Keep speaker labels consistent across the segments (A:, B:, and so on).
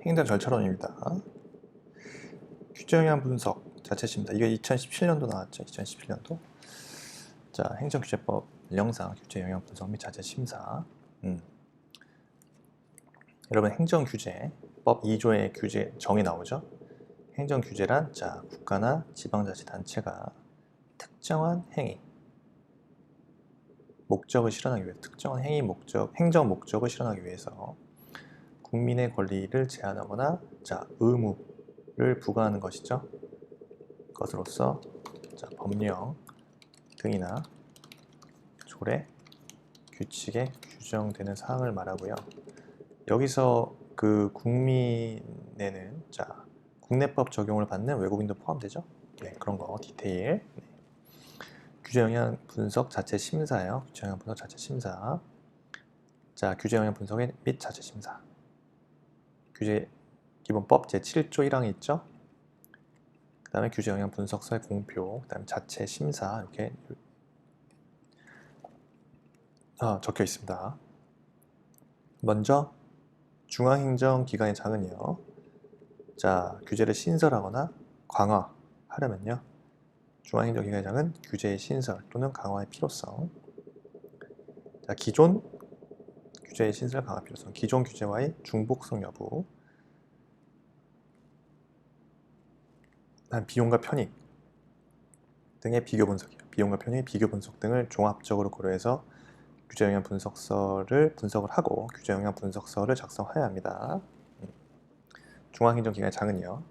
A: 행정 절차론입니다. 규제 영향 분석 자체심사. 이거 2017년도 나왔죠. 2017년도. 자, 행정규제법 영상 규제 영향 분석 및 자체심사. 여러분 행정규제법 2조의 규제 정의 나오죠. 행정규제란 자 국가나 지방자치단체가 특정한 행위 목적을 실현하기 위해 특정한 행위 목적 행정 목적을 실현하기 위해서 국민의 권리를 제한하거나 자 의무를 부과하는 것이죠. 것으로서 자 법령 등이나 조례, 규칙에 규정되는 사항을 말하고요. 여기서 그 국민에는 자 국내법 적용을 받는 외국인도 포함되죠. 네, 그런 거 디테일. 네. 규제 영향 분석 자체 심사예요. 규제 영향 분석 자체 심사. 자, 규제 영향 분석 및 자체 심사. 규제 기본법 제7조 1항이 있죠. 그 다음에 규제 영향 분석서의 공표, 그 다음에 자체 심사 이렇게 적혀 있습니다. 먼저 중앙행정기관의 장은요. 자, 규제를 신설하거나 강화하려면요. 중앙행정기관의 장은 규제의 신설 또는 강화의 필요성. 자, 기존 규제의 신설 강화 필요성, 기존 규제와의 중복성 여부, 비용과 편익 등의 비교 분석이에요. 비용과 편익, 비교 분석 등을 종합적으로 고려해서 규제 영향 분석을 하고 규제 영향 분석서를 작성해야 합니다. 중앙행정기관의 장은요.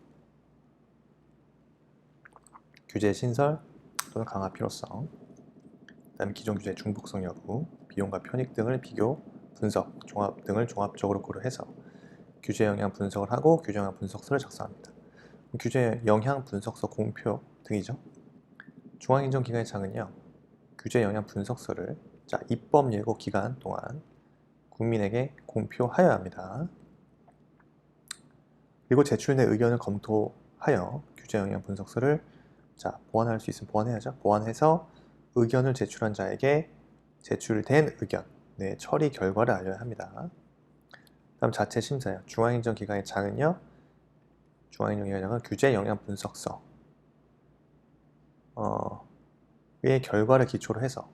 A: 규제 신설 또는 강화 필요성, 그 다음에 기존 규제의 중복성 여부, 비용과 편익 등을 비교, 분석, 등을 종합적으로 고려해서 규제 영향 분석을 하고 규제 영향 분석서를 작성합니다. 규제 영향 분석서 공표 등이죠. 중앙행정기관의 장은요. 규제 영향 분석서를 자, 입법 예고 기간 동안 국민에게 공표하여야 합니다. 그리고 제출된 의견을 검토하여 규제 영향 분석서를 자, 보완할 수 있으면 보완해야죠. 보완해서 의견을 제출한 자에게 제출된 의견, 네, 처리 결과를 알려야 합니다. 다음 자체 심사요. 중앙행정기관의 장은요. 중앙행정기관의 장은 규제 영향 분석서 의 결과를 기초로 해서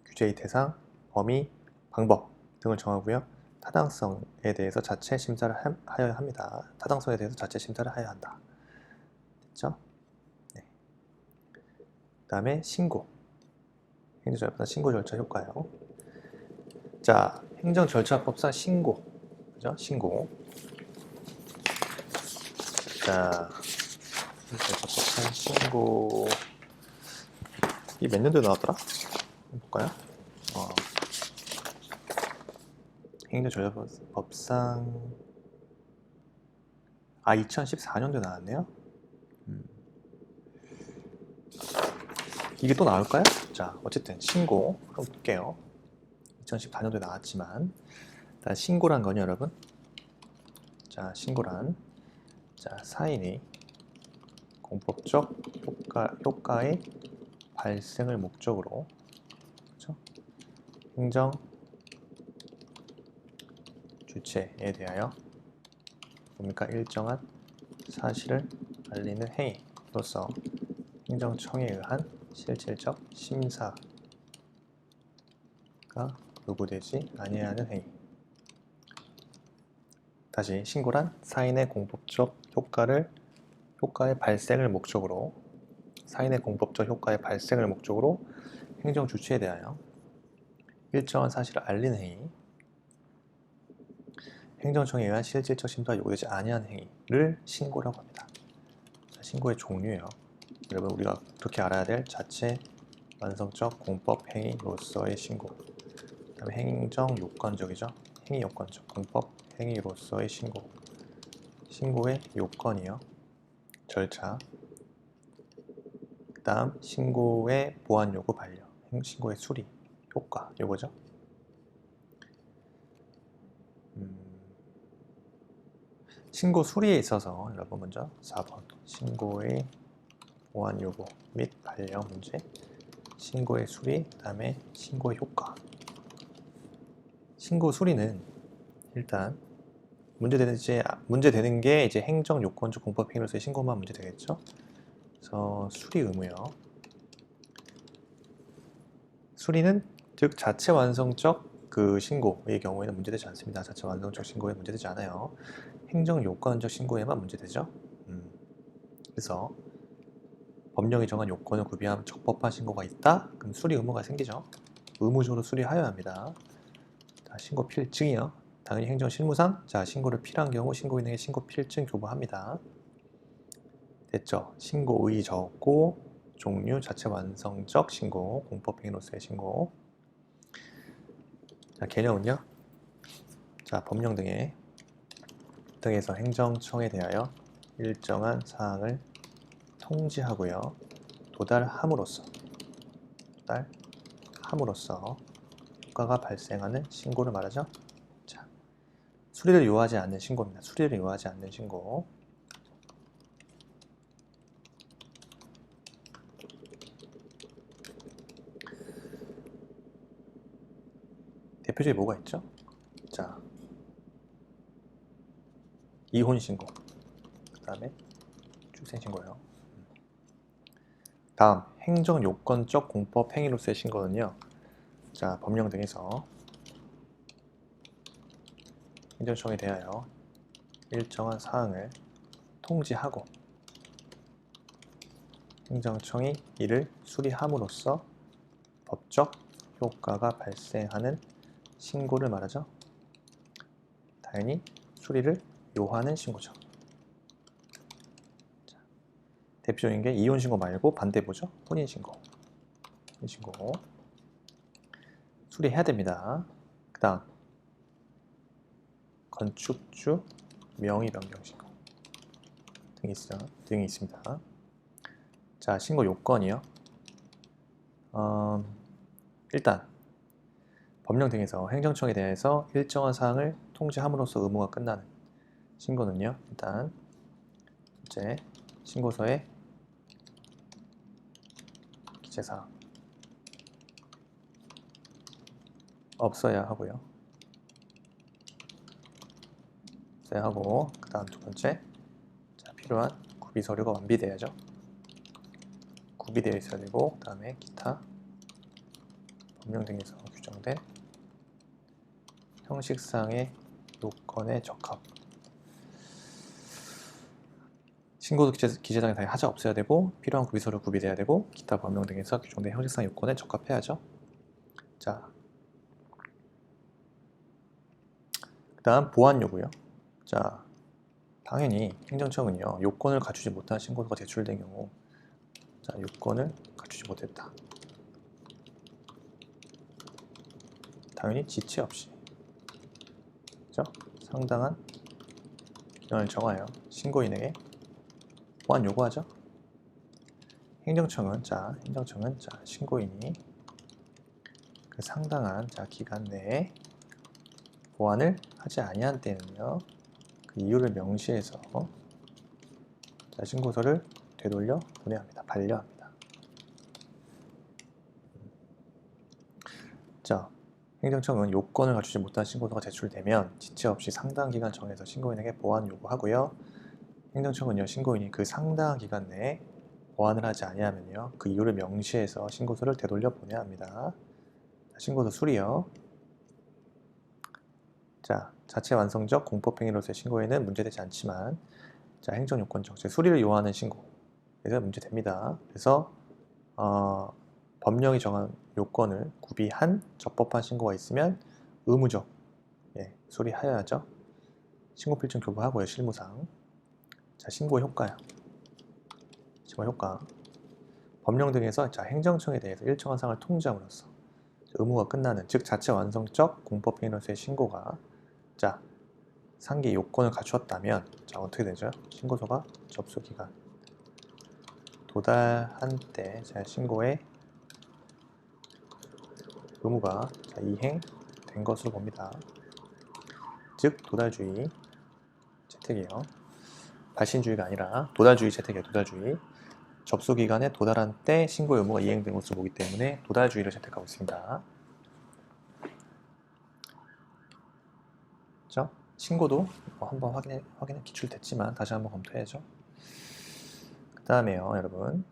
A: 규제의 대상, 범위, 방법 등을 정하고요. 타당성에 대해서 자체 심사를 하여야 합니다. 타당성에 대해서 자체 심사를 하여야 한다. 됐죠? 네. 그 다음에 신고. 행정절차법상 신고 절차 효과요. 자, 행정절차법상 신고. 그죠? 신고. 자, 행정절차법상 신고. 이 몇 년도에 나왔더라? 볼까요? 행정절차법상 2014년도에 나왔네요. 이게 또 나올까요? 자, 어쨌든 신고 한번 볼게요. 2014년도에 나왔지만 일단 신고란 거냐 여러분? 자, 신고란 자 사인이 공법적 효과의 발생을 목적으로 그렇죠? 행정 주체에 대하여 뭡니까? 일정한 사실을 알리는 행위로서 행정청에 의한 실질적 심사가 요구되지 아니하는 행위. 다시 신고란 사인의 공법적 효과의 발생을 목적으로 사인의 공법적 효과의 발생을 목적으로 행정 주체에 대하여 일정한 사실을 알리는 행위, 행정청에 의한 실질적 심사가 요구되지 아니하는 행위를 신고라고 합니다. 자, 신고의 종류예요. 여러분 우리가 그렇게 알아야 될 자체 완성적 공법 행위로서의 신고. 그 다음에 행정 요건적이죠. 행위 요건적 공법 행위로서의 신고. 신고의 요건이요. 절차. 그 다음 신고의 보완 요구 반려. 신고의 수리, 효과 요거죠. 신고 수리에 있어서 여러분 먼저 4번 신고의 보완 요구 및 반려 문제, 신고의 수리, 그 다음에 신고의 효과. 신고 수리는 일단 문제되는 게 이제 행정 요건적 공법 행위로서의 신고만 문제되겠죠. 그래서 수리 의무요. 수리는 즉 자체 완성적 그 신고의 경우에는 문제되지 않습니다. 자체 완성적 신고에 문제되지 않아요. 행정 요건적 신고에만 문제되죠. 그래서 법령이 정한 요건을 구비한 적법한 신고가 있다? 그럼 수리 의무가 생기죠. 의무적으로 수리하여야 합니다. 자, 신고 필증이요. 당연히 행정 실무상 자 신고를 필요한 경우 신고인에게 신고 필증 교부합니다. 됐죠? 신고의 적고 종류 자체 완성적 신고 공법행위로서의 신고. 자 개념은요. 자 법령 등에서 행정청에 대하여 일정한 사항을 통지하고요. 도달함으로써 효과가 발생하는 신고를 말하죠. 자, 수리를 요하지 않는 신고입니다. 수리를 요하지 않는 신고. 대표적인 뭐가 있죠? 자, 이혼 신고. 그 다음에 출생 신고요. 다음 행정 요건적 공법 행위로서의 신고는요. 자, 법령 등에서 행정청에 대하여 일정한 사항을 통지하고 행정청이 이를 수리함으로써 법적 효과가 발생하는 신고를 말하죠. 당연히 수리를 요하는 신고죠. 자, 대표적인 게 이혼 신고 말고 반대보죠. 혼인 신고. 수리해야 됩니다. 그 다음 건축주 명의 변경 신고 등이 있습니다. 자, 신고 요건이요. 일단 법령 등에서 행정청에 대해서 일정한 사항을 통지함으로써 의무가 끝나는 신고는요. 일단 이제 신고서에 기재사항 없어야 하고요. 그 다음 두 번째, 자, 필요한 구비 서류가 완비돼야죠. 구비되어 있어야 되고, 그 다음에 기타 법령 등에서 규정된 형식상의 요건에 적합. 신고도 기재장에 당연히 하자 없어야 되고, 필요한 구비 서류 구비돼야 되고, 기타 법령 등에서 규정된 형식상 요건에 적합해야죠. 자, 그 다음 보완 요구요. 자, 당연히 행정청은요 요건을 갖추지 못한 신고서가 제출된 경우, 자 요건을 갖추지 못했다. 당연히 지체 없이, 그죠? 상당한 기간을 정하여 신고인에게 보완 요구하죠. 행정청은 신고인이 그 상당한 기간 내에 보완을 하지 아니한 때는요. 그 이유를 명시해서 신고서를 되돌려 보내야 합니다. 반려합니다. 자, 행정청은 요건을 갖추지 못한 신고서가 제출되면 지체 없이 상당 기간 정해서 신고인에게 보완 요구하고요. 행정청은요, 신고인이 그 상당한 기간 내에 보완을 하지 아니하면요, 그 이유를 명시해서 신고서를 되돌려 보내야 합니다. 자, 신고서 수리요. 자, 자체 완성적 공법행위로서의 신고에는 문제되지 않지만, 자, 행정요건적, 즉 수리를 요하는 신고에서 문제됩니다. 그래서 법령이 정한 요건을 구비한 적법한 신고가 있으면 의무적 수리하여야죠. 신고 필증 교부하고요, 실무상. 자, 신고 효과요. 신고 효과. 법령 등에서 행정청에 대해서 일정한 사항을 통지함으로써 의무가 끝나는, 즉 자체 완성적 공법행위로서의 신고가 상기 요건을 갖추었다면 어떻게 되죠? 신고서가 접수기간 도달한 때 신고의 의무가 이행된 것으로 봅니다. 즉 도달주의 채택이에요. 발신주의가 아니라 도달주의 채택이에요. 도달주의. 접수기간에 도달한 때 신고 의무가 이행된 것으로 보기 때문에 도달주의를 채택하고 있습니다. 그렇죠? 신고도 한번 확인해 기출됐지만 다시 한번 검토해야죠. 그 다음에요, 여러분.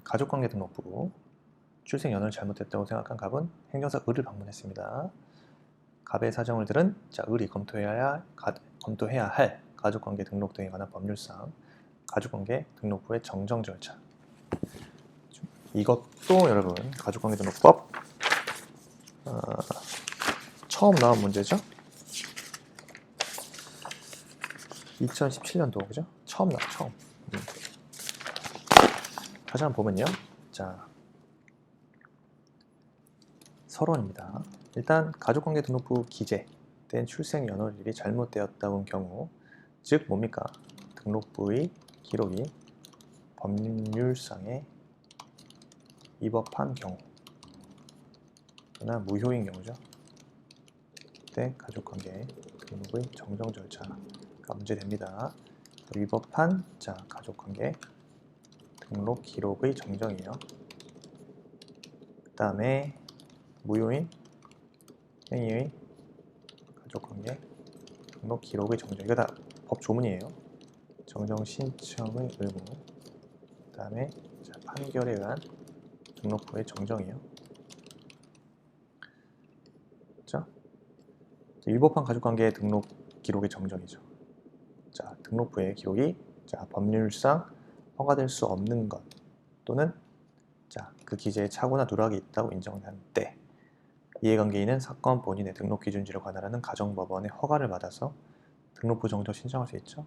A: 가족관계 등록부. 출생 연월을 잘못했다고 생각한 갑은 행정사 을을 방문했습니다. 갑의 사정을 들은 을이 검토해야 할 가족관계 등록 등에 관한 법률상 가족관계 등록부의 정정 절차. 이것도 여러분 가족관계 등록법 처음 나온 문제죠. 2017년도 그죠? 처음. 다시 한번 보면요. 자, 서론입니다. 일단 가족관계 등록부 기재된 출생 연월일이 잘못되었다는 경우, 즉 뭡니까? 등록부의 기록이 법률상에 위법한 경우, 그러나 무효인 경우죠. 그때 가족관계 등록의 정정 절차가 문제됩니다. 위법한 가족관계 등록 기록의 정정이에요. 그 다음에 무효인 행위의 가족관계 등록 기록의 정정. 이거 다 법 조문이에요. 정정 신청의 의무. 그 다음에 판결에 의한 등록부의 정정이에요. 그렇죠? 위법한 가족관계 등록 기록의 정정이죠. 자, 등록부의 기록이 법률상 허가될 수 없는 것 또는 그 기재에 착오나 누락이 있다고 인정한 때 이해관계인은 사건 본인의 등록 기준지를 관할하는 가정법원의 허가를 받아서 등록부 정정 신청할 수 있죠.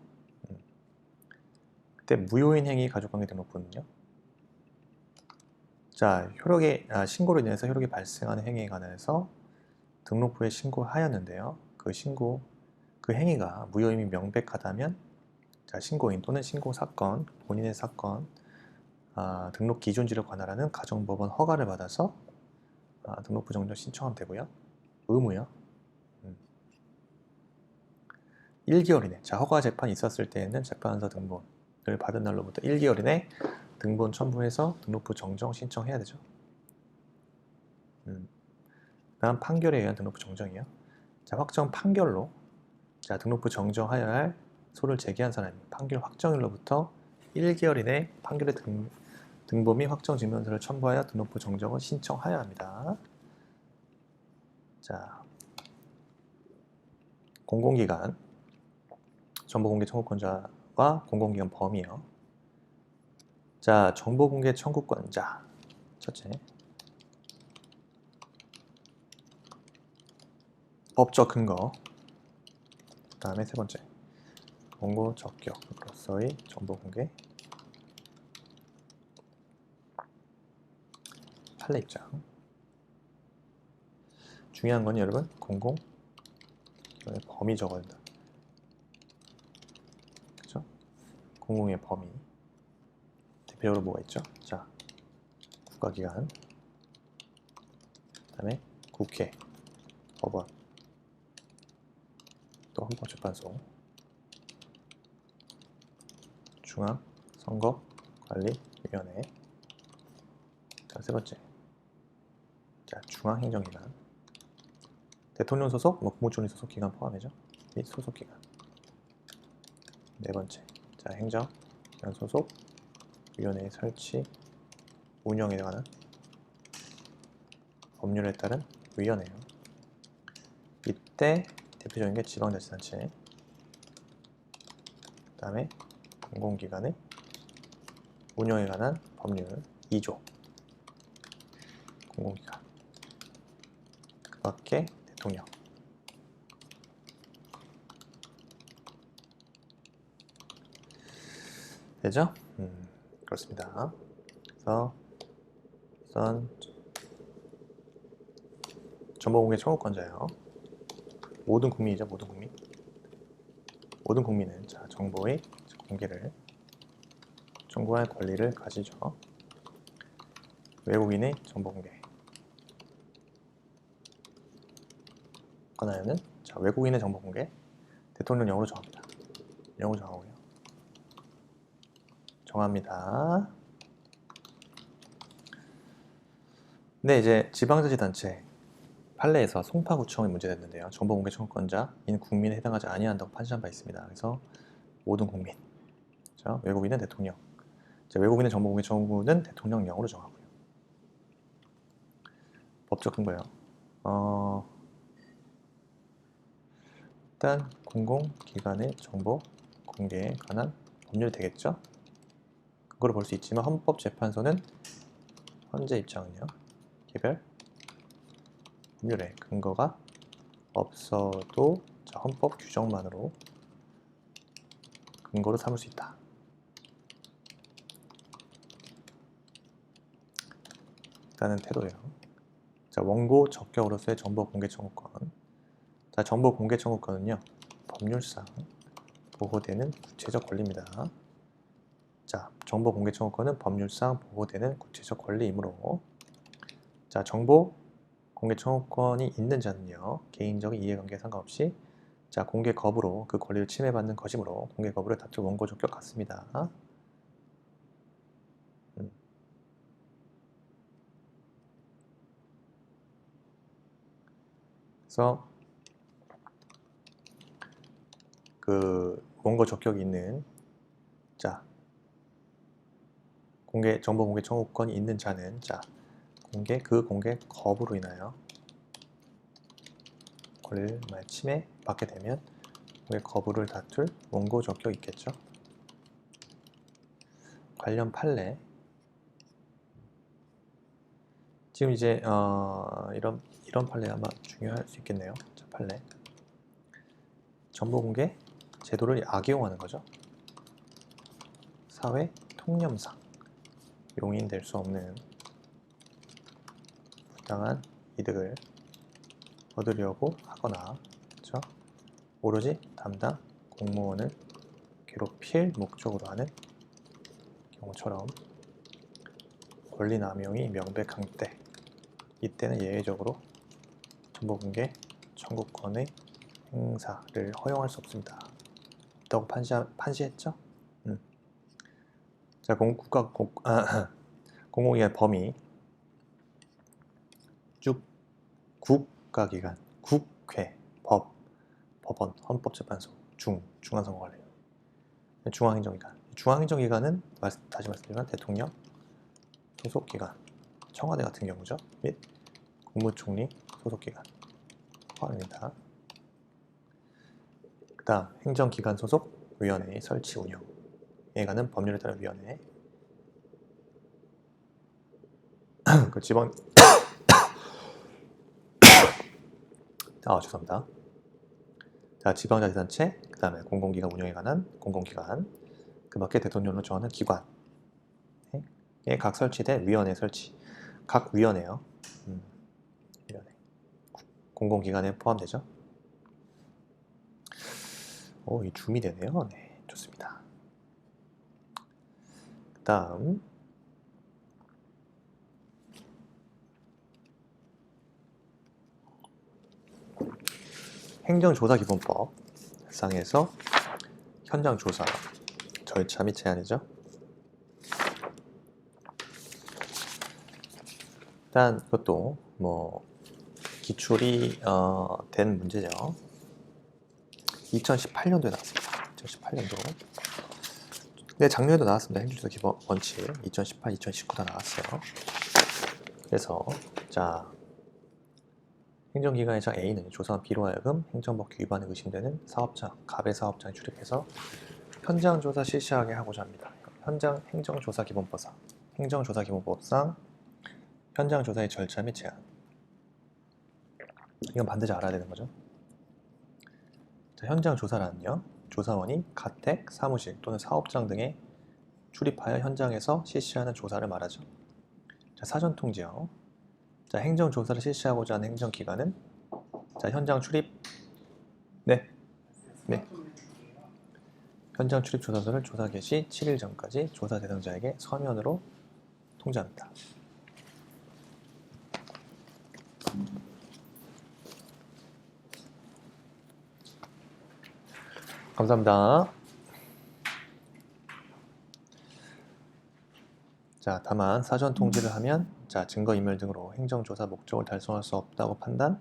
A: 그때 무효인 행위 가족관계 등록부는요. 신고로 인해서 효력이 발생하는 행위에 관해서 등록부에 신고하였는데요. 그 행위가 무효임이 명백하다면 신고인 또는 신고 사건, 본인의 사건, 등록 기준지를 관할하는 가정법원 허가를 받아서 등록부 정정 신청하면 되고요. 의무요. 1개월 이내, 허가 재판이 있었을 때에는 재판서 등본을 받은 날로부터 1개월 이내 등본 첨부해서 등록부 정정 신청해야 되죠. 다음 판결에 의한 등록부 정정이요. 확정 판결로 등록부 정정하여야 할 소를 제기한 사람이 판결 확정일로부터 1개월 이내 판결의 등본 및 확정 증명서를 첨부하여 등록부 정정을 신청하여야 합니다. 공공기관, 정보공개 청구권자와 공공기관 범위요. 정보공개 청구권자. 첫째, 법적 근거. 그 다음에 세 번째, 공고 적격으로서의 정보공개. 판례 입장. 중요한 건 여러분 공공 범위 적어야 된다. 그렇죠? 공공의 범위. 대표적으로 뭐가 있죠? 국가기관, 그 다음에 국회, 법원, 또 헌법재판소, 중앙선거관리위원회. 세 번째, 중앙행정기관. 대통령 소속, 국무총리 소속 기관 포함이죠. 및 소속 기관. 네 번째, 행정기관 소속 위원회 설치, 운영에 관한 법률에 따른 위원회요. 이때 대표적인 게 지방자치단체, 그 다음에 공공기관의 운영에 관한 법률 2조, 공공기관, 그 밖에 대통령. 되죠? 그렇습니다. 그래서 정보공개 청구권자예요. 모든 국민이죠, 모든 국민. 모든 국민은 정보의 공개를 청구할 권리를 가지죠. 외국인의 정보 공개 권한은 외국인의 정보 공개 대통령 영어로 정합니다. 영어로 정하고요. 정합니다. 네, 이제 지방자치단체. 판례에서 송파구청이 문제됐는데요. 정보공개 청구권자인 국민에 해당하지 아니한다고 판시한 바 있습니다. 그래서 모든 국민, 자, 외국인은 대통령. 자, 외국인의 정보공개 청구는 대통령령으로 정하고요. 법적 근거요. 일단 공공기관의 정보 공개에 관한 법률이 되겠죠. 그거를 볼 수 있지만 헌법재판소는 현재 입장은요. 개별 법률에 근거가 없어도 헌법 규정만으로 근거로 삼을 수 있다. 라는 태도예요. 자, 원고 적격으로서의 정보 공개 청구권. 자, 정보 공개 청구권은요. 법률상 보호되는 구체적 권리입니다. 자, 정보 공개 청구권은 법률상 보호되는 구체적 권리이므로 자, 정보 공개 청구권이 있는 자는요. 개인적인 이해관계에 상관없이 자, 공개 거부로 그 권리를 침해받는 것이므로 공개 거부를 다툴 원고 적격 같습니다. 그래서 그 원고 적격이 있는 자, 정보 공개 청구권이 있는 자는 자, 그 공개 거부로 인하여 권리를 침해 받게 되면 공개 거부를 다툴 원고 적격이 있겠죠. 관련 판례 지금 이제 이런 판례 아마 중요할 수 있겠네요. 자, 판례 정보 공개 제도를 악용하는 거죠. 사회 통념상 용인될 수 없는 부당한 이득을 얻으려고 하거나 그렇죠? 오로지 담당 공무원을 괴롭힐 목적으로 하는 경우처럼 권리 남용이 명백한 때 이때는 예외적으로 정보 공개 청구권의 행사를 허용할 수 없습니다. 있다고 판시했죠? 자, 공공기관 범위 쭉 국가기관, 국회, 법원, 헌법재판소, 중앙선거관리, 중앙행정기관. 중앙행정기관은 다시 말씀드리면 대통령, 소속기관, 청와대 같은 경우죠. 및 국무총리 소속기관 포함입니다. 그 다음 행정기관 소속 위원회 설치 운영에 관한 법률에 따른 위원회 그 지방 죄송합니다. 자, 지방자치단체, 그 다음에 공공기관 운영에 관한 공공기관, 그 밖에 대통령으로 정하는 기관에 각 설치된 위원회 설치, 각 위원회요. 위원회. 공공기관에 포함되죠. 이 줌이 되네요. 네, 좋습니다. 그 다음 행정조사기본법 상에서 현장조사 절차 및 제한이죠. 일단 이것도 기출이 된 문제죠. 2018년도에 나왔습니다. 2018년도. 네, 작년에도 나왔습니다. 행정조사 기본 원칙 2018, 2019 다 나왔어요. 그래서 자, 행정기관의 장 A는 조사한 B로 하여금 행정법규 위반에 의심되는 사업장, 갑의 사업장에 출입해서 현장조사 실시하게 하고자 합니다. 행정조사기본법상 현장조사의 절차 및 제한. 이건 반드시 알아야 되는 거죠. 자, 현장조사란요. 조사원이 가택, 사무실 또는 사업장 등에 출입하여 현장에서 실시하는 조사를 말하죠. 자, 사전통지요. 자, 행정조사를 실시하고자 하는 행정기관은 자, 현장 출입 네. 현장 출입 조사서를 조사 개시 7일 전까지 조사 대상자에게 서면으로 통지합니다. 감사합니다. 자, 다만 사전 통지를 하면 자, 증거인멸 등으로 행정조사 목적을 달성할 수 없다고 판단되는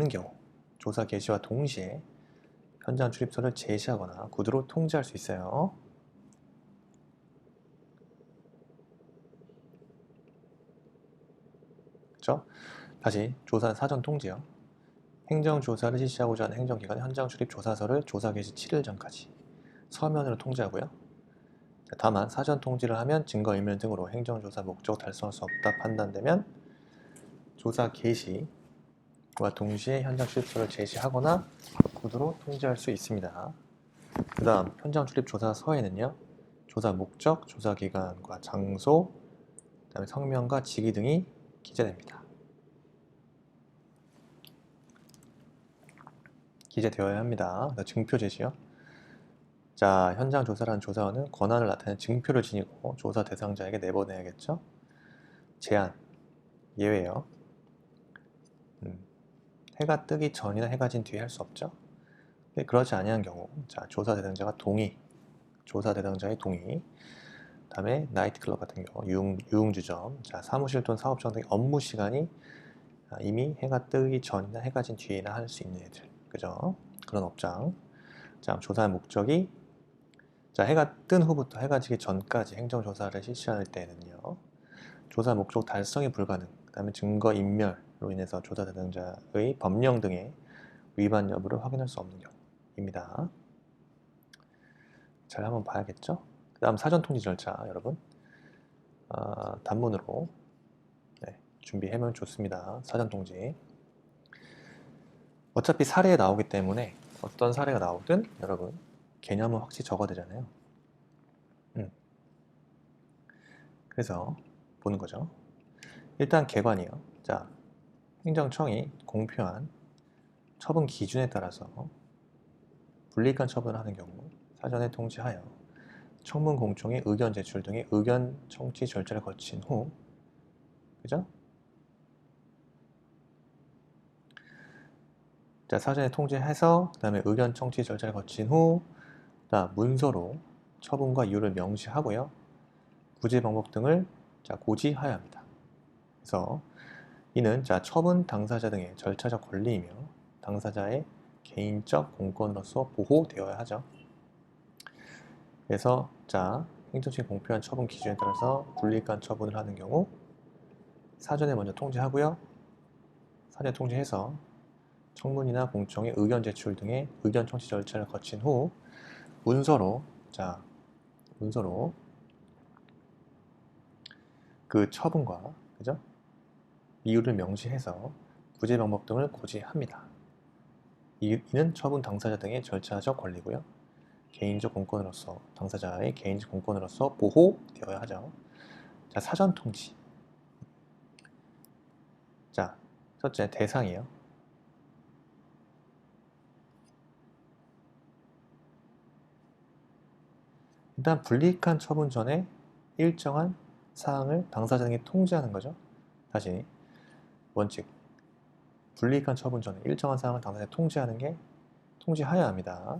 A: 경우 조사 개시와 동시에 현장 출입소를 제시하거나 구두로 통지할 수 있어요. 그렇죠? 다시 조사 사전 통지요. 행정조사를 실시하고자 하는 행정기관의 현장 출입 조사서를 조사 개시 7일 전까지 서면으로 통지하고요. 다만 사전 통지를 하면 증거인멸 등으로 행정조사 목적 달성할 수 없다 판단되면 조사 개시와 동시에 현장 출입소를 제시하거나 구두로 통지할 수 있습니다. 그 다음 현장 출입 조사서에는요, 조사 목적, 조사 기간과 장소, 그 다음에 성명과 직위 등이 기재됩니다. 기재되어야 합니다. 증표 제시요. 자, 현장 조사라는 조사원은 권한을 나타내는 증표를 지니고 조사 대상자에게 내보내야겠죠. 제한, 예외요. 해가 뜨기 전이나 해가 진 뒤에 할 수 없죠. 근데 그렇지 아니한 경우, 자, 조사 대상자가 동의, 조사 대상자의 동의, 그 다음에 나이트클럽 같은 경우, 유흥주점, 자, 사무실 또는 사업장 등의 업무 시간이 이미 해가 뜨기 전이나 해가 진 뒤에나 할 수 있는 애들, 그죠? 그런 업장. 자, 조사의 목적이, 자, 해가 뜬 후부터 해가 지기 전까지 행정조사를 실시할 때는요, 조사 목적 달성이 불가능, 그 다음에 증거인멸로 인해서 조사 대상자의 법령 등의 위반 여부를 확인할 수 없는 경우입니다. 잘 한번 봐야겠죠? 그 다음 사전 통지 절차, 여러분. 단문으로 준비해면 좋습니다. 사전 통지. 어차피 사례에 나오기 때문에 어떤 사례가 나오든 여러분 개념은 확실히 적어야 되잖아요. 그래서 보는 거죠. 일단 개관이요. 자, 행정청이 공표한 처분 기준에 따라서 불이익한 처분을 하는 경우 사전에 통지하여 청문 공청회 의견 제출 등의 의견 청취 절차를 거친 후, 그죠? 자, 사전에 통지해서 그 다음에 의견 청취 절차를 거친 후, 문서로 처분과 이유를 명시하고요. 구제 방법 등을 고지하여야 합니다. 그래서 이는 처분 당사자 등의 절차적 권리이며 당사자의 개인적 공권으로서 보호되어야 하죠. 그래서 행정청이 공표한 처분 기준에 따라서 불이익한 처분을 하는 경우 사전에 먼저 통지하고요. 사전에 통지해서 청문이나 공청회 의견 제출 등의 의견 청취 절차를 거친 후 문서로 그 처분과 그죠? 이유를 명시해서 구제 방법 등을 고지합니다. 이는 처분 당사자 등의 절차적 권리고요. 개인적 공권으로서 당사자의 개인적 공권으로서 보호되어야 하죠. 자, 사전 통지. 자, 첫째 대상이에요. 일단 불이익한 처분 전에 일정한 사항을 당사자 등에 통지하는 거죠. 다시 원칙. 불이익한 처분 전에 일정한 사항을 당사자에 통지하는 게 통지하여야 합니다.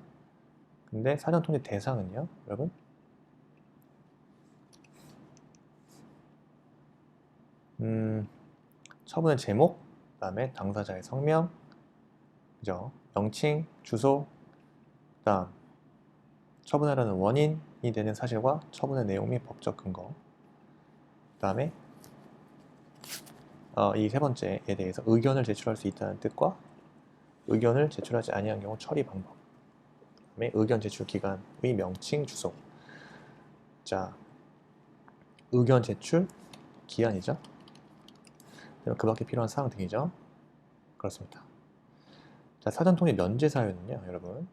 A: 근데 사전 통지 대상은요, 여러분? 처분의 제목, 그 다음에 당사자의 성명, 그죠? 명칭, 주소, 그 다음 처분하려는 원인이 되는 사실과 처분의 내용 및 법적 근거, 그 다음에 이 세 번째에 대해서 의견을 제출할 수 있다는 뜻과 의견을 제출하지 아니한 경우 처리 방법, 그 다음에 의견 제출 기간의 명칭, 주소. 자, 의견 제출 기한이죠. 그 밖에 필요한 사항 등이죠. 그렇습니다. 자, 사전 통지 면제 사유는요, 여러분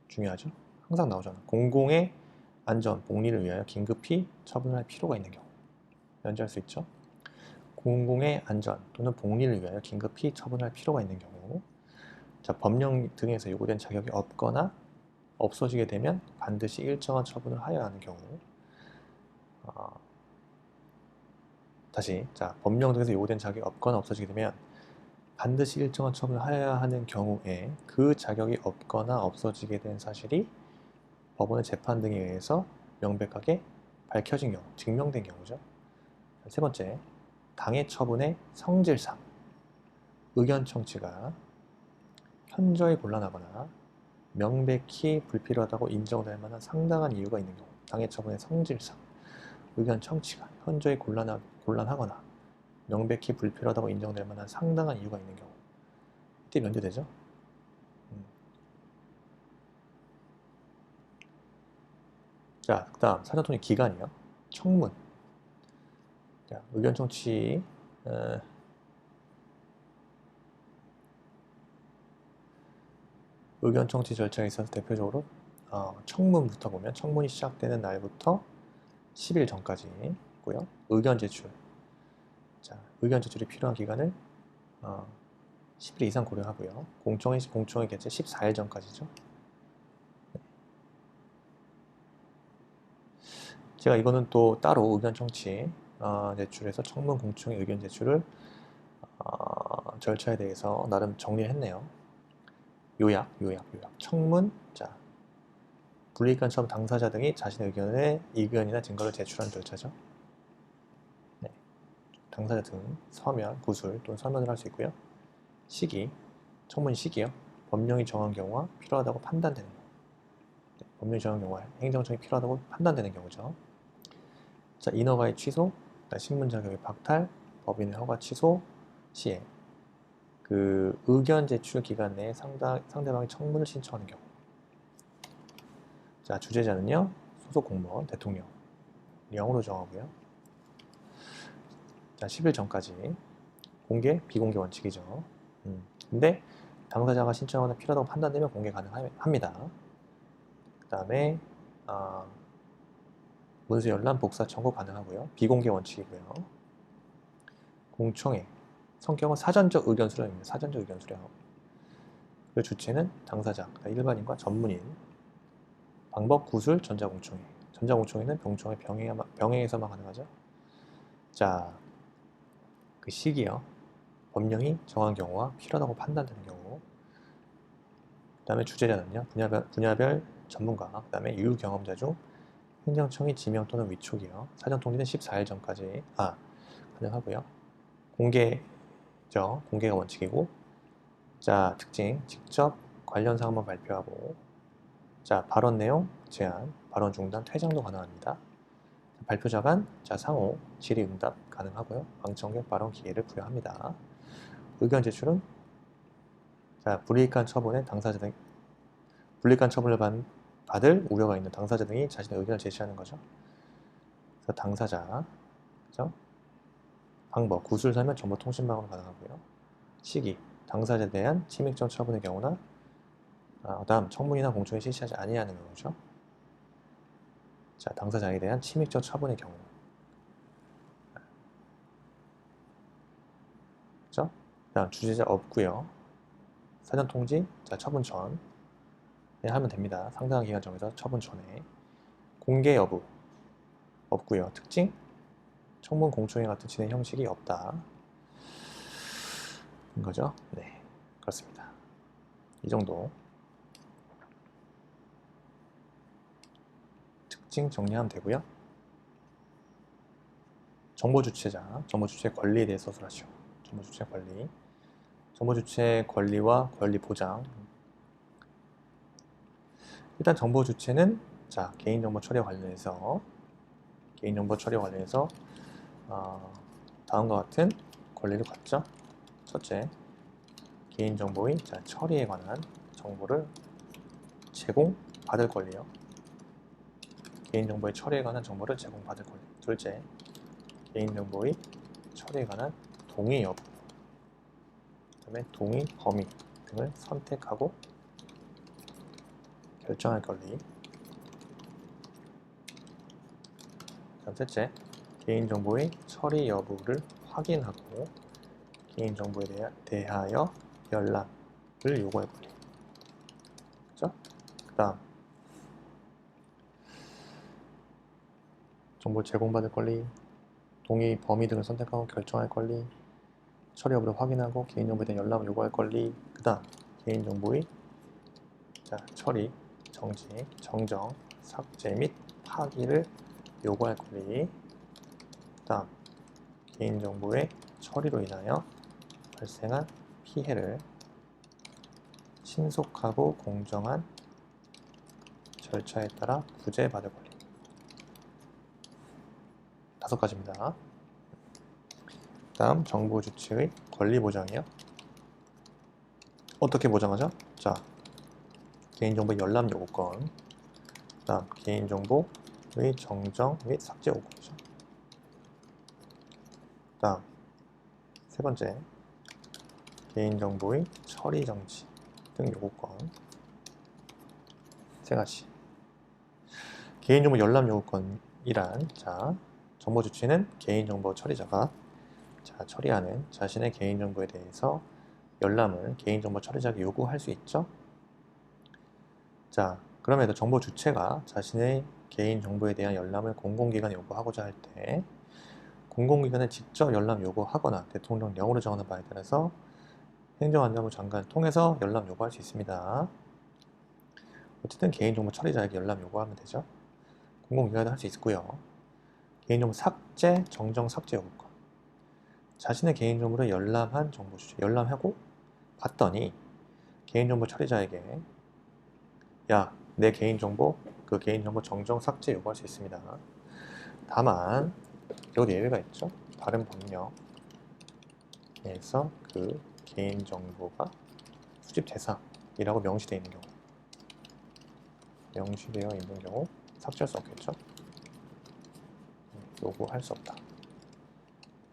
A: 중요하죠. 항상 나오잖아요. 공공의 안전, 복리를 위하여 긴급히 처분할 필요가 있는 경우 면제할 수 있죠. 공공의 안전 또는 복리를 위하여 긴급히 처분할 필요가 있는 경우, 자, 법령 등에서 요구된 자격이 없거나 없어지게 되면 반드시 일정한 처분을 하여야 하는 경우, 다시 법령 등에서 요구된 자격이 없거나 없어지게 되면 반드시 일정한 처분을 하여야 하는 경우에 그 자격이 없거나 없어지게 된 사실이 법원의 재판 등에 의해서 명백하게 밝혀진 경우, 증명된 경우죠. 세 번째, 당해 처분의 성질상 의견 청취가 현저히 곤란하거나 명백히 불필요하다고 인정될 만한 상당한 이유가 있는 경우, 당해 처분의 성질상 의견 청취가 현저히 곤란하거나 명백히 불필요하다고 인정될 만한 상당한 이유가 있는 경우, 이때 면제되죠. 자, 그 다음 사전통지 기간이요. 청문. 자, 의견 청취 의견 청취 절차에 있어서 대표적으로 청문부터 보면 청문이 시작되는 날부터 10일 전까지 있고요. 의견 제출. 자, 의견 제출이 필요한 기간을 10일 이상 고려하고요. 공청회 개최 14일 전까지죠. 제가 이거는 또 따로 의견 청취 제출해서 청문 공청회 의견 제출을 절차에 대해서 나름 정리를 했네요. 요약. 청문, 자, 불이익한 처분 당사자 등이 자신의 의견이나 증거를 제출하는 절차죠. 네. 당사자 등 서면, 구술 또는 서면을 할 수 있고요. 시기, 청문 시기요. 법령이 정한 경우와 필요하다고 판단되는 경우. 네. 법령이 정한 경우와 행정청이 필요하다고 판단되는 경우죠. 자, 인허가의 취소, 신문 자격의 박탈, 법인의 허가 취소, 시행. 그 의견 제출 기간 내에 상대방이 청문을 신청하는 경우. 자, 주재자는요, 소속 공무원, 대통령, 0으로 정하고요. 자, 10일 전까지 공개, 비공개 원칙이죠. 근데 당사자가 신청하거나 필요하다고 판단되면 공개 가능합니다. 그 다음에 문서 열람, 복사 청구 가능하고요. 비공개 원칙이고요. 공청회, 성격은 사전적 의견 수렴입니다. 사전적 의견 수렴. 그 주체는 당사자, 일반인과 전문인. 방법, 구술, 전자공청회. 전자공청회는 병청회 병행에서만 가능하죠. 자, 그 시기요. 법령이 정한 경우와 필요하다고 판단되는 경우. 그 다음에 주재자는요. 분야별 전문가, 그 다음에 유경험자 중 행정청이 지명 또는 위촉이요. 사전통지는 14일 전까지 가능하고요. 공개죠. 공개가 원칙이고. 자, 특징, 직접 관련 사항만 발표하고. 자, 발언 내용, 제한, 발언 중단, 퇴장도 가능합니다. 발표자 간, 자, 상호, 질의응답 가능하고요. 방청객 발언 기회를 부여합니다. 의견 제출은, 자, 불이익한 처분의 당사자 등, 불이익한 처분을 받을 우려가 있는 당사자 등이 자신의 의견을 제시하는 거죠. 그래서 당사자, 그죠? 방법, 구술 설명, 정보통신망으로 가능하고요. 시기, 당사자에 대한 침입적 처분의 경우나 다음 청문이나 공청회 실시하지 아니하는 경우죠. 자, 당사자에 대한 침입적 처분의 경우. 그죠? 다음 주재자 없고요. 사전 통지, 자, 처분 전 하면 됩니다. 상당한 기간 정해서 처분 전에. 공개 여부 없고요. 특징, 청문 공청회 같은 진행 형식이 없다. 인 거죠. 네, 그렇습니다. 이 정도 특징 정리하면 되고요. 정보 주체자, 정보 주체 권리에 대해서 서술하시오. 정보 주체 권리, 정보 주체 권리와 권리 보장. 일단 정보 주체는, 자, 개인정보 처리와 관련해서 다음과 같은 권리를 갖죠. 첫째, 개인정보의 처리에 관한 정보를 제공받을 권리요. 개인정보의 처리에 관한 정보를 제공받을 권리. 둘째, 개인정보의 처리에 관한 동의 여부, 그 다음에 동의 범위 등을 선택하고 결정할 권리. 다음 셋째, 개인정보의 처리 여부를 확인하고 개인정보에 대하여 연락을 요구할 권리. 그죠? 그 다음, 정보를 제공받을 권리, 동의 범위 등을 선택하고 결정할 권리, 처리 여부를 확인하고 개인정보에 대한 연락을 요구할 권리. 그 다음, 개인정보의 처리, 정지, 정정, 삭제 및 파기를 요구할 권리. 그 다음, 개인정보의 처리로 인하여 발생한 피해를 신속하고 공정한 절차에 따라 구제받을 권리. 5가지입니다. 다음 정보 주체의 권리 보장이요. 어떻게 보장하죠? 자, 개인정보 열람 요구권, 다음 개인정보의 정정 및 삭제 요구권이죠. 다음 세 번째, 개인정보의 처리 정지 등 요구권. 3가지. 개인정보 열람 요구권이란, 자, 정보 주체는 개인정보 처리자가 처리하는 자신의 개인정보에 대해서 열람을 개인정보 처리자에게 요구할 수 있죠. 자, 그럼에도 정보 주체가 자신의 개인정보에 대한 열람을 공공기관에 요구하고자 할 때 공공기관에 직접 열람 요구하거나 대통령령으로 정하는 바에 따라서 행정안전부 장관을 통해서 열람 요구할 수 있습니다. 어쨌든 개인정보 처리자에게 열람 요구하면 되죠. 공공기관도 할 수 있고요. 개인정보 삭제, 정정 삭제 요구권. 자신의 개인정보를 열람한 정보 주체, 열람하고 봤더니 개인정보 처리자에게 야, 내 개인정보, 그 개인정보 정정 삭제 요구할 수 있습니다. 다만 여기 예외가 있죠. 다른 법령에서 그 개인정보가 수집 대상이라고 명시되어 있는 경우, 명시되어 있는 경우 삭제할 수 없겠죠. 요구할 수 없다.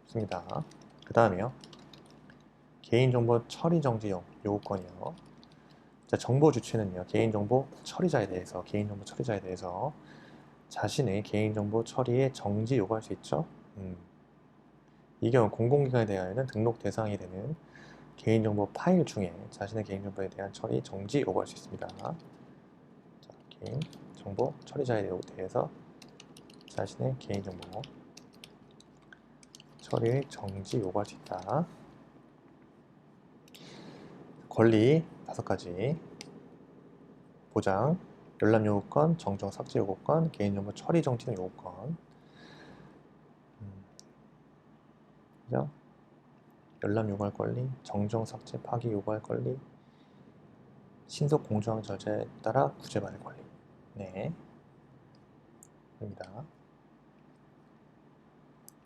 A: 좋습니다. 그 다음에요. 개인정보 처리 정지 요구권이요. 자, 정보 주체는요, 개인정보 처리자에 대해서 자신의 개인정보 처리에 정지 요구할 수 있죠. 이 경우 공공기관에 대하여는 등록 대상이 되는 개인정보 파일 중에 자신의 개인정보에 대한 처리 정지 요구할 수 있습니다. 자, 개인정보 처리자에 대해서 자신의 개인정보 처리의 정지 요구할 수 있다. 권리 5가지. 보장, 열람 요구권, 정정 삭제 요구권, 개인정보 처리 정지 등 요구권. 그죠? 열람 요구할 권리, 정정 삭제 파기 요구할 권리, 신속 공정한 절차에 따라 구제받을 권리. 네. 입니다.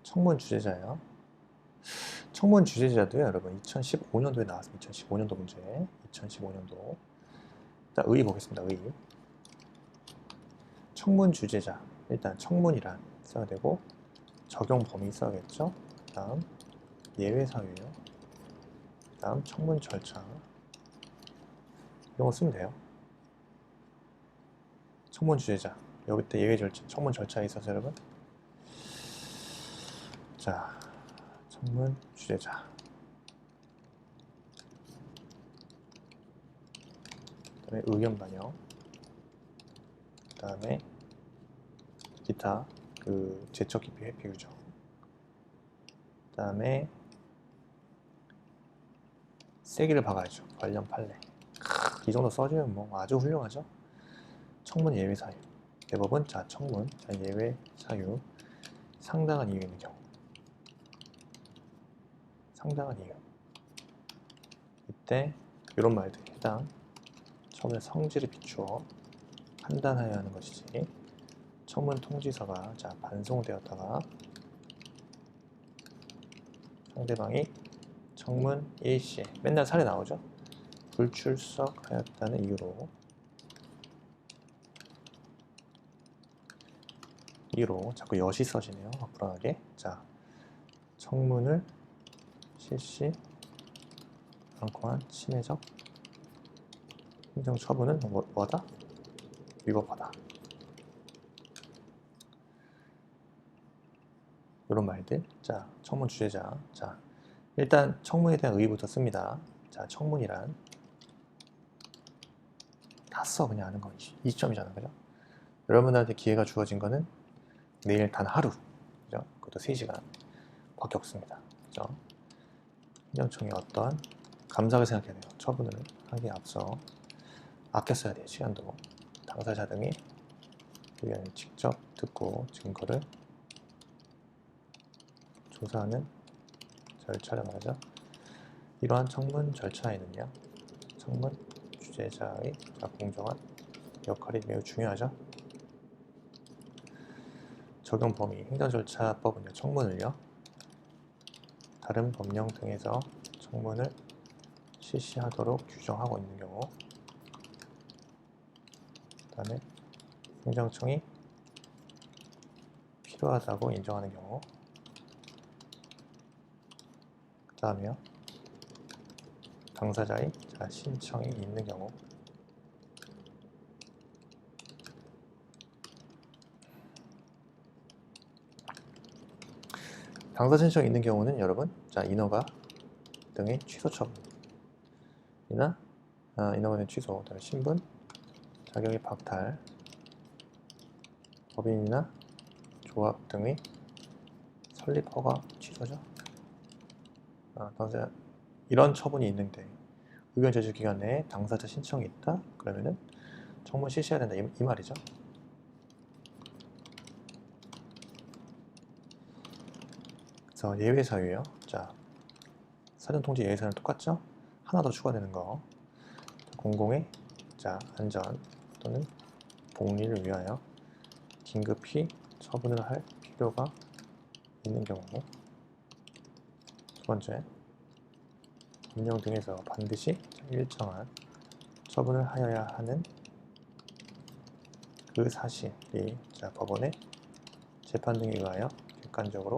A: 청문 주제자요. 청문 주제자도요, 여러분 2015년도에 나왔습니다. 2015년도 문제. 2015년도. 자, 의 보겠습니다. 의. 청문 주제자. 일단 청문이란 써야 되고 적용 범위 써야겠죠. 다음 예외 사유예요. 다음 청문 절차. 이런 거 쓰면 돼요. 청문 주제자. 여기 때 예외 절차, 청문 절차에 있어서 여러분. 자, 청문 주제자. 그다음에 의견 반영. 그다음에 기타 그 제척 기피 회피 규정. 그다음에 세기를 박아야죠. 관련 판례. 이 정도 써주면 뭐 아주 훌륭하죠. 청문 예외 사유. 대법원 자 청문 자 예외 사유 상당한 이유 있는 경우. 상당한 이유. 이때 이런 말들 해당 청문의 성질을 비추어 판단하여야 하는 것이지. 청문 통지서가 자 반송되었다가 상대방이 청문 일시에 맨날 사례 나오죠. 불출석하였다는 이유로 자꾸 여시 써지네요. 불안하게. 자, 청문을 실시 않고 한 침해적 행정 처분은 뭐다? 위법하다. 이런 말들. 자, 청문 주제자. 자, 일단 청문에 대한 의의부터 씁니다. 자, 청문이란 다 써 그냥 하는 거 20점이잖아, 그죠? 여러분들한테 기회가 주어진 거는 내일 단 하루, 그죠? 그것도 3시간 밖에 없습니다. 그죠? 행정청이 어떠한 감사하게 생각해야 돼요. 처분을 하기에 앞서 아껴 써야 돼요. 시간도. 당사자 등이 의견을 직접 듣고 증거를 조사하는 절차를 말하죠. 이러한 청문 절차에는요, 청문 주재자의 공정한 역할이 매우 중요하죠. 적용 범위, 행정절차법은요, 청문을요, 다른 법령 등에서 청문을 실시하도록 규정하고 있는 경우, 그 다음에 행정청이 필요하다고 인정하는 경우, 그 다음에요, 당사자의 신청이 있는 경우, 당사자 신청이 있는 경우는 여러분, 인허가 등의 취소 처분이나 인허가 등 취소, 그다음에 신분, 자격의 박탈, 법인이나 조합 등의 설립 허가 취소죠. 당사자 이런 처분이 있는데 의견 제출 기간 내에 당사자 신청이 있다? 그러면은 청문 실시해야 된다 이 말이죠. 그래서 예외 사유예요. 사전 통지 예외 사유는 똑같죠? 하나 더 추가되는 거. 공공의 안전 또는 복리를 위하여 긴급히 처분을 할 필요가 있는 경우. 두 번째, 법령 등에서 반드시 일정한 처분을 하여야 하는 그 사실이 법원의 재판 등에 의하여 객관적으로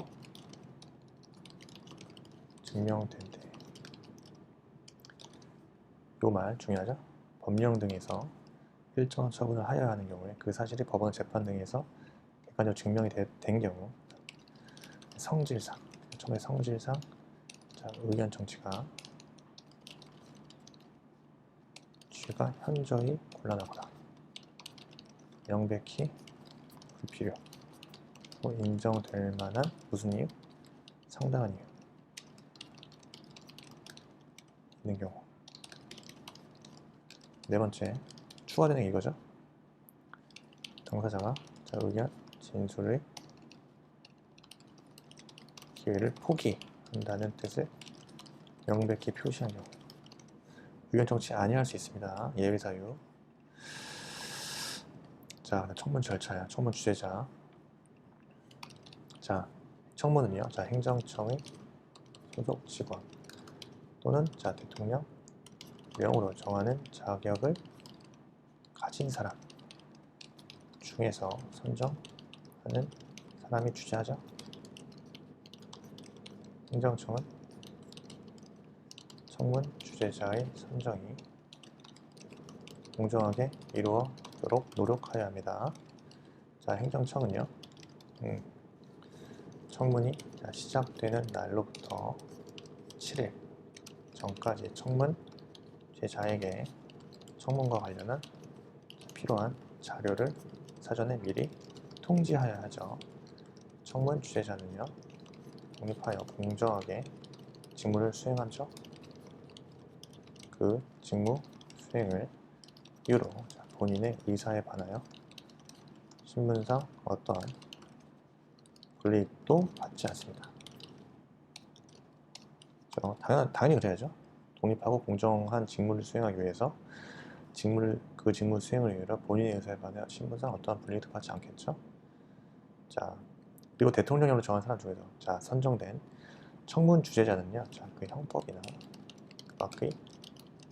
A: 증명된 때. 요 말 중요하죠? 법령 등에서 일정한 처분을 하여야 하는 경우에 그 사실이 법원 재판 등에서 객관적으로 증명이 된 경우, 성질상, 처음에 성질상 의견 청취가 취가 현저히 곤란하거나 명백히 불필요 인정될 만한 무슨 이유? 상당한 이유 있는 경우. 네 번째, 추가되는 게 이거죠. 당사자가 의견 진술의 기회를 포기한다는 뜻을 명백히 표시한 경우. 의견 청취 아니할 수 있습니다. 예외 사유. 청문 절차야. 청문 주재자. 청문은요. 행정청의 소속 직원 또는 대통령 명으로 정하는 자격을 가진 사람 중에서 선정하는 사람이 주재하죠. 행정청은 청문 주재자의 선정이 공정하게 이루어지도록 노력하여야 합니다. 행정청은요, 청문이 시작되는 날로부터 7일 전까지 청문 주재자에게 청문과 관련한 필요한 자료를 사전에 미리 통지하여야 하죠. 청문 주재자는요, 독립하여 공정하게 직무를 수행하죠. 그 직무 수행을 이유로 본인의 의사에 반하여 신분상 어떠한 불이익도 받지 않습니다. 당연히 그래야죠. 독립하고 공정한 직무를 수행하기 위해서 그 직무 수행을 위해서 본인의 의사에 반하여 신분상 어떠한 불이익도 받지 않겠죠. 그리고 대통령령으로 정한 사람 중에서 선정된 청문 주재자는요, 그 형법이나 그 밖의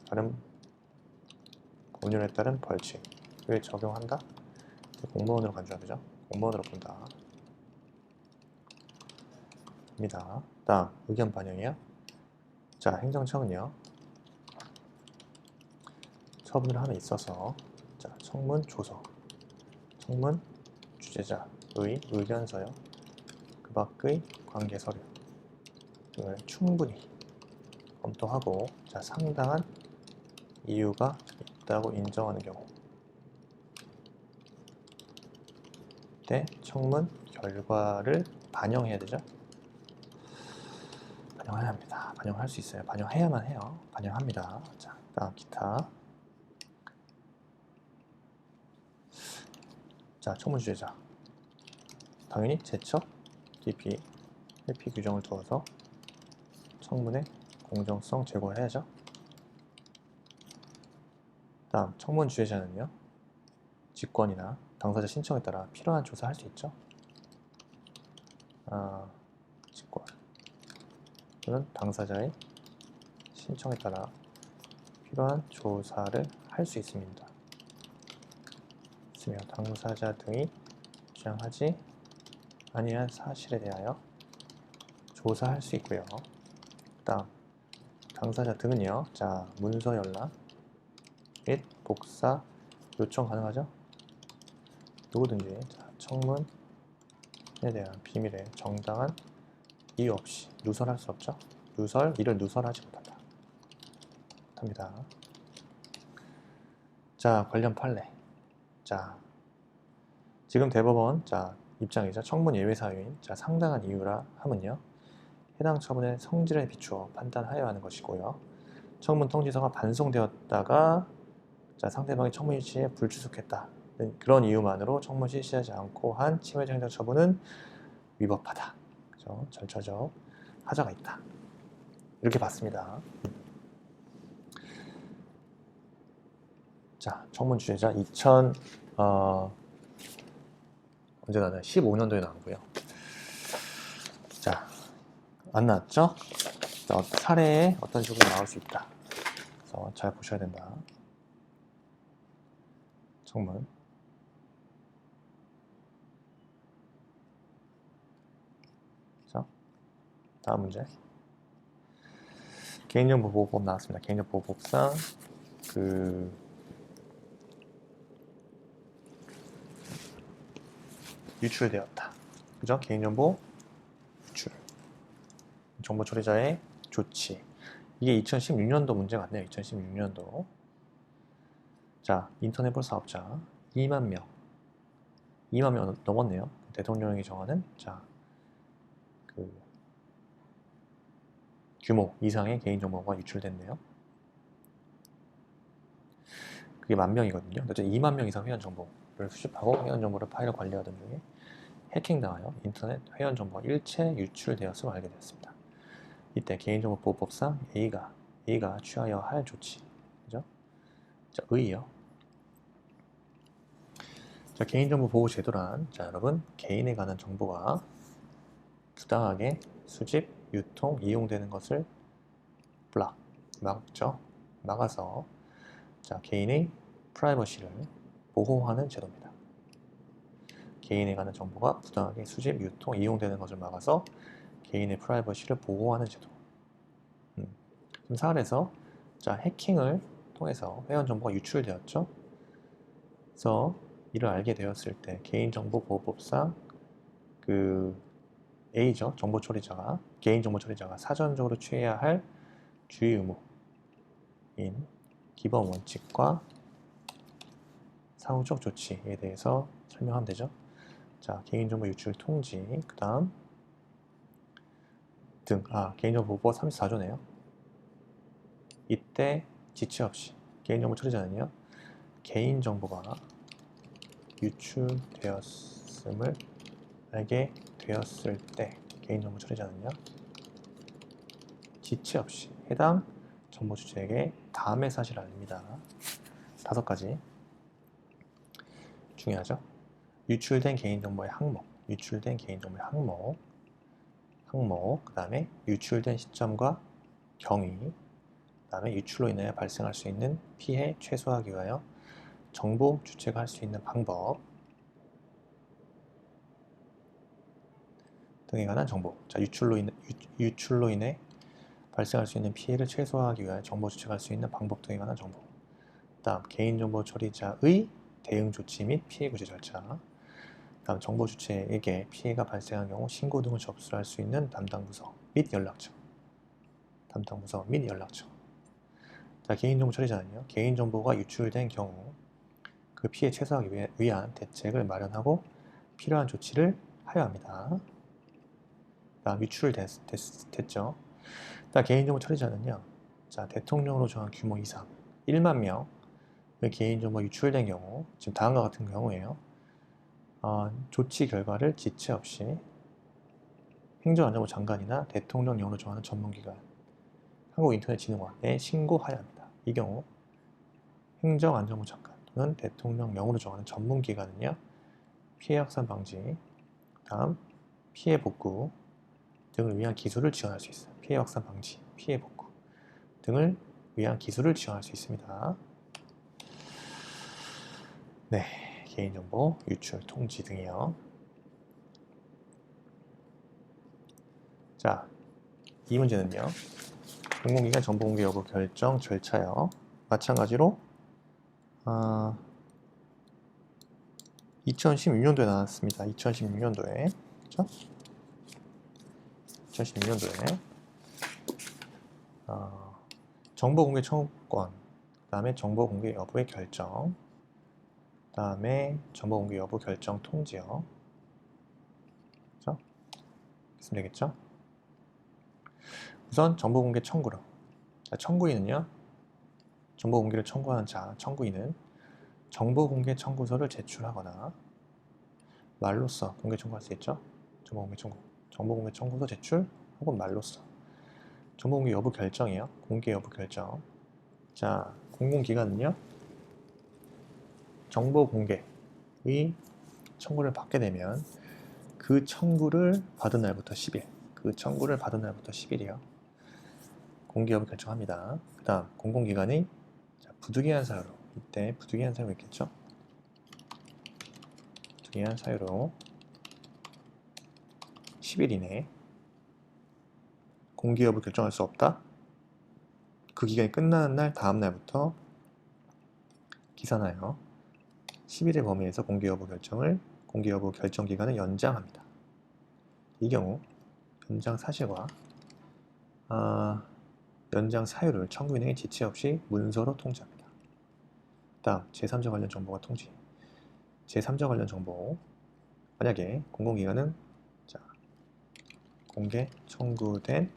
A: 다른 법률에 따른 벌칙을 적용한다. 공무원으로 간주가 되죠. 공무원으로 본다. 입니다. 다음 의견 반영이요. 행정청은요, 처분을 함에 있어서 청문 조서, 청문 주재자의 의견서요, 그 밖의 관계 서류 등을 충분히 검토하고 상당한 이유가 있다고 인정하는 경우 때 청문 결과를 반영해야 되죠. 반영해야 합니다. 반영할 수 있어요. 반영해야만 해요. 반영합니다. 다음 기타. 청문 주재자 당연히 제척, DP 회피 규정을 두어서 청문의 공정성 제고해야죠. 다음 청문 주재자는요, 직권이나 당사자 신청에 따라 필요한 조사할 수 있죠. 직권 또는 당사자의 신청에 따라 필요한 조사를 할 수 있습니다. 있으며 당사자 등이 주장하지 아니한 사실에 대하여 조사할 수 있고요. 다음 당사자 등은요, 자 문서 연락 및 복사 요청 가능하죠. 누구든지 자, 청문에 대한 비밀에 정당한 이유 없이 누설할 수 없죠. 이를 누설하지 못한다. 자, 관련 판례. 자, 지금 대법원 입장이죠. 청문 예외 사유인 상당한 이유라 함은요, 해당 처분의 성질에 비추어 판단하여야 하는 것이고요. 청문 통지서가 반송되었다가 상대방이 청문 실시에 불출석했다. 그런 이유만으로 청문 실시하지 않고 한 침해적 행정 처분은 위법하다. 그죠? 절차적 하자가 있다. 이렇게 봤습니다. 자, 청문 주재자 언제 나왔나요? 15년도에 나오고요. 자, 안 나왔죠? 자, 사례에 어떤 식으로 나올 수 있다. 그래서 잘 보셔야 된다. 청문. 자, 다음 문제. 개인정보보호법 나왔습니다. 개인정보보호법상 유출되었다. 그죠? 개인정보 유출. 정보 처리자의 조치. 이게 2016년도 문제 같네요. 2016년도. 자, 인터넷 볼 사업자 2만 명. 2만 명 넘었네요. 대통령이 정하는 규모 이상의 개인정보가 유출됐네요. 그게 10,000명이거든요. 어쨌든 2만 명 이상 회원정보를 수집하고 회원정보를 파일을 관리하던 중에 해킹당하여 인터넷 회원정보가 일체 유출되었음을 알게 되었습니다. 이때 개인정보보호법상 A가 취하여야 할 조치, 그죠? 자, 의요. 자, 개인정보보호제도란 여러분 개인에 관한 정보가 부당하게 수집, 유통, 이용되는 것을 막아서 개인의 프라이버시를 보호하는 제도입니다. 개인에 관한 정보가 부당하게 수집, 유통, 이용되는 것을 막아서 개인의 프라이버시를 보호하는 제도. 사안에서 해킹을 통해서 회원 정보가 유출되었죠. 그래서 이를 알게 되었을 때 개인정보보호법상 A죠. 개인정보처리자가 사전적으로 취해야 할 주의 의무인 기본 원칙과 사후적 조치에 대해서 설명하면 되죠. 자, 개인정보 유출 통지, 그 다음 개인정보보호법 34조네요. 이때 지체 없이 개인정보 처리자는요, 개인정보가 유출되었음을 알게 되었을 때 개인정보 처리자는요, 지체 없이 해당 정보 주체에게 다음의 사실을 알립니다. 5가지 중요하죠. 유출된 개인정보의 항목, 그 다음에 유출된 시점과 경위, 그 다음에 유출로 인하여 발생할 수 있는 피해 최소화하기 위하여 정보 주체가 할 수 있는 방법 등에 관한 정보. 자, 유출로 인해 발생할 수 있는 피해를 최소화하기 위하여 정보 주체가 할 수 있는 방법 등에 관한 정보. 다음 개인정보 처리자의 대응 조치 및 피해 구제 절차. 다음 정보 주체에게 피해가 발생한 경우 신고 등을 접수할 수 있는 담당 부서 및 연락처. 자, 개인정보 처리자는요, 개인정보가 유출된 경우 그 피해 최소화하기 위한 대책을 마련하고 필요한 조치를 하여야 합니다. 다음 유출됐죠. 자, 개인정보 처리자는요, 자, 대통령으로 정한 규모 이상 1만 명의 개인정보 유출된 경우, 지금 다음과 같은 경우에요, 조치 결과를 지체 없이 행정안전부 장관이나 대통령령으로 정하는 전문기관, 한국인터넷진흥원에 신고하여야 합니다. 이 경우 행정안전부 장관 또는 대통령령으로 정하는 전문기관은요, 피해 확산 방지, 다음 피해 복구 등을 위한 기술을 지원할 수 있어요. 피해 확산 방지, 피해 복구 등을 위한 기술을 지원할 수 있습니다. 네, 개인정보 유출, 통지 등이요. 자, 이 문제는요, 공공기관 정보공개 여부 결정 절차요. 마찬가지로 2016년도에 나왔습니다. 2016년도에, 그렇죠? 2016년도에 정보공개 청구권, 그 다음에 정보공개 여부의 결정, 그 다음에 정보공개 여부 결정 통지요. 그렇죠? 있으면 되겠죠? 우선 정보공개 청구로. 자, 청구인은요, 정보공개를 청구하는 자, 청구인은 정보공개 청구서를 제출하거나 말로써 공개 청구할 수 있죠? 정보공개 청구. 정보공개 청구서 제출 혹은 말로써. 정보공개 여부 결정이요. 공개 여부 결정. 자, 공공기관은요, 정보공개의 청구를 받게 되면 그 청구를 받은 날부터 10일, 그 청구를 받은 날부터 10일이요. 공개 여부 결정합니다. 그 다음 공공기관의 부득이한 사유로, 이때 부득이한 사유가 있겠죠? 부득이한 사유로 10일 이내에 공개 여부 결정할 수 없다. 그 기간이 끝나는 날 다음 날부터 기산하여 10일의 범위에서 공개 여부 결정 기간을 연장합니다. 이 경우 연장 사실과 연장 사유를 청구인에게 지체 없이 문서로 통지합니다. 다음 제3자 관련 정보가 통지. 제3자 관련 정보, 만약에 공공기관은 공개 청구된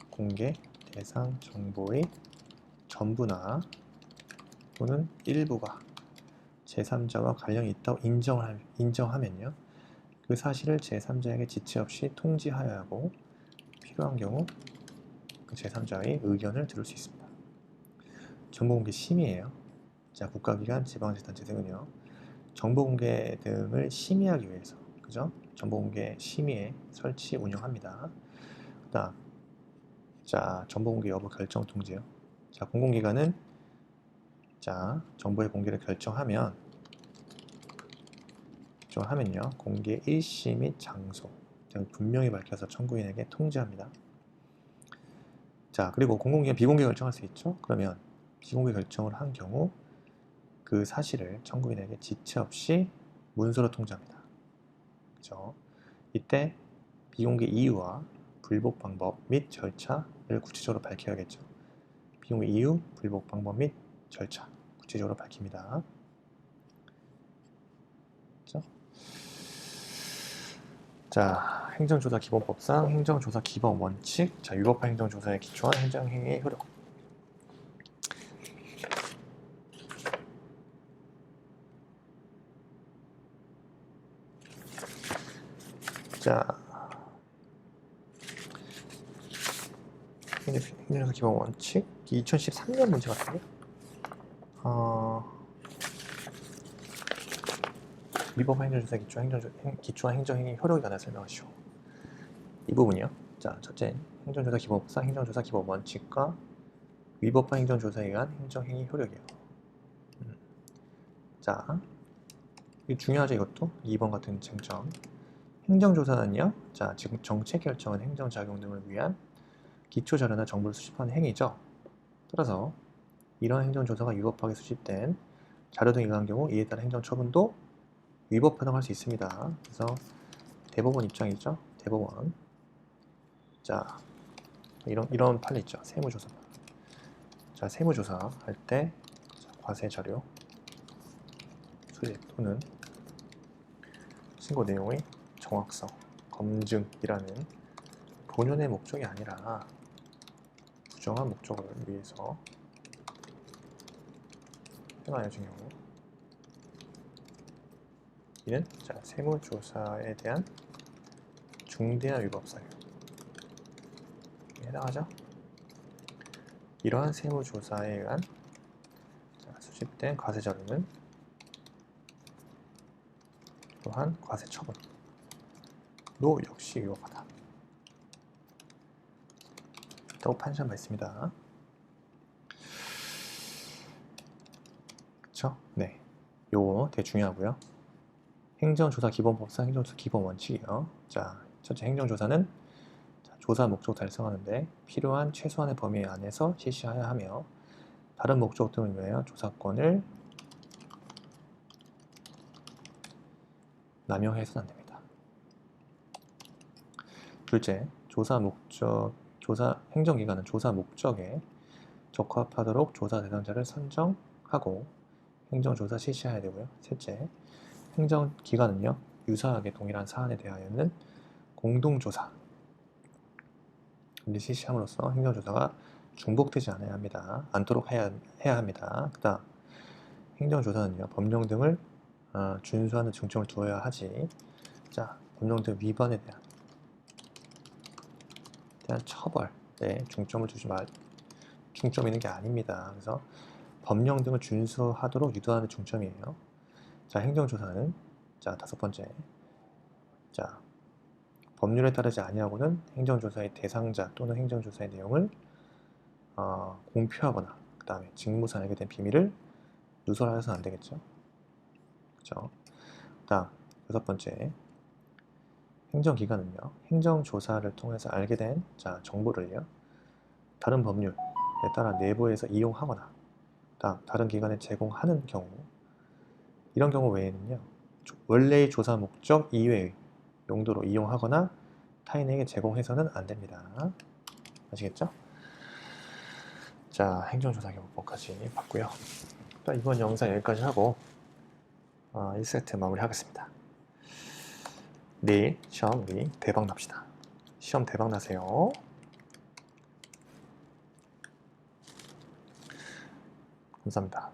A: 공개 대상 정보의 전부나 또는 일부가 제3자와 관련이 있다고 인정하면요, 그 사실을 제3자에게 지체 없이 통지하여야 하고, 필요한 경우 그 제3자의 의견을 들을 수 있습니다. 정보공개 심의예요. 자, 국가기관, 지방자치단체 등은요, 정보공개 등을 심의하기 위해서, 그죠? 정보공개 심의에 설치, 운영합니다. 그 다음, 자, 정보공개 여부 결정 통지요. 자, 공공기관은 정보의 공개를 결정하면요, 공개 일시 및 장소 등을 분명히 밝혀서 청구인에게 통지합니다. 자, 그리고 공공기관 비공개 결정할 수 있죠? 그러면 비공개 결정을 한 경우 그 사실을 청구인에게 지체 없이 문서로 통지합니다. 그죠? 이때 비공개 이유와 불복 방법 및 절차를 구체적으로 밝혀야겠죠. 비공개 이유, 불복 방법 및 절차 구체적으로 밝힙니다. 그렇죠? 자, 행정조사기본법상 행정조사 기본 원칙, 자, 위법한 행정조사에 기초한 행정행위의 효력. 자, 행정조사 기본 원칙 2013년 문제 같은데? 위법한 행정조사에 기초한 행정행위 효력에 관해 설명하시오. 이 부분이요. 자, 첫째, 행정조사 기본법상 행정조사 기본 원칙과 위법한 행정조사에 의한 행정행위 효력이에요. 자, 이거 중요하죠, 이것도. 2번 같은 쟁점. 행정조사는요, 자, 지금 정책 결정은 행정작용 등을 위한 기초자료나 정보를 수집하는 행위죠. 따라서 이러한 행정조사가 위법하게 수집된 자료 등에 의한 경우 이에 따른 행정처분도 위법하다고 할 수 있습니다. 그래서 대법원 입장이죠. 대법원. 자, 이런 판례 있죠. 세무조사. 자, 세무조사 할 때 과세 자료 수집 또는 신고 내용의 정확성, 검증이라는 본연의 목적이 아니라 부정한 목적을 위해서 행하여진 경우, 이는 세무조사에 대한 중대한 위법 사유 해당하죠. 이러한 세무조사에 의한 수집된 과세 자료는 또한 과세 처분도 역시 위법하다. 라고 판시한 바 있습니다. 그쵸? 네. 요거 되게 중요하고요. 행정조사 기본법상 행정조사 기본 원칙이요. 자, 첫째 행정조사는 조사 목적 달성하는데 필요한 최소한의 범위 안에서 실시하여야 하며 다른 목적 등을 위하여 조사권을 남용해서는 안 됩니다. 둘째, 행정기관은 조사 목적에 적합하도록 조사 대상자를 선정하고 행정조사 실시해야 되고요. 셋째, 행정기관은요, 유사하게 동일한 사안에 대하여는 공동조사 실시함으로써 행정조사가 중복되지 않도록 해야 합니다. 그 다음, 행정조사는요, 법령 등을 준수하는 중점을 두어야 하지. 자, 법령 등 위반에 대한 처벌에 중점을 두지 중점 있는 게 아닙니다. 그래서 법령 등을 준수하도록 유도하는 중점이에요. 자, 행정조사는 자, 다섯 번째. 자, 법률에 따르지 아니하고는 행정조사의 대상자 또는 행정조사의 내용을 공표하거나 그 다음에 직무상 알게 된 비밀을 누설하여서는 안 되겠죠. 그렇죠. 다음 여섯 번째, 행정기관은요, 행정조사를 통해서 알게 된 정보를요, 다른 법률에 따라 내부에서 이용하거나 다른 기관에 제공하는 경우, 이런 경우 외에는요, 원래의 조사 목적 이외의 용도로 이용하거나 타인에게 제공해서는 안 됩니다. 아시겠죠? 자, 행정조사 기본법까지 봤고요. 이번 영상 여기까지 하고 1세트 마무리 하겠습니다. 내일 시험 우리 대박 납시다. 시험 대박 나세요. 감사합니다.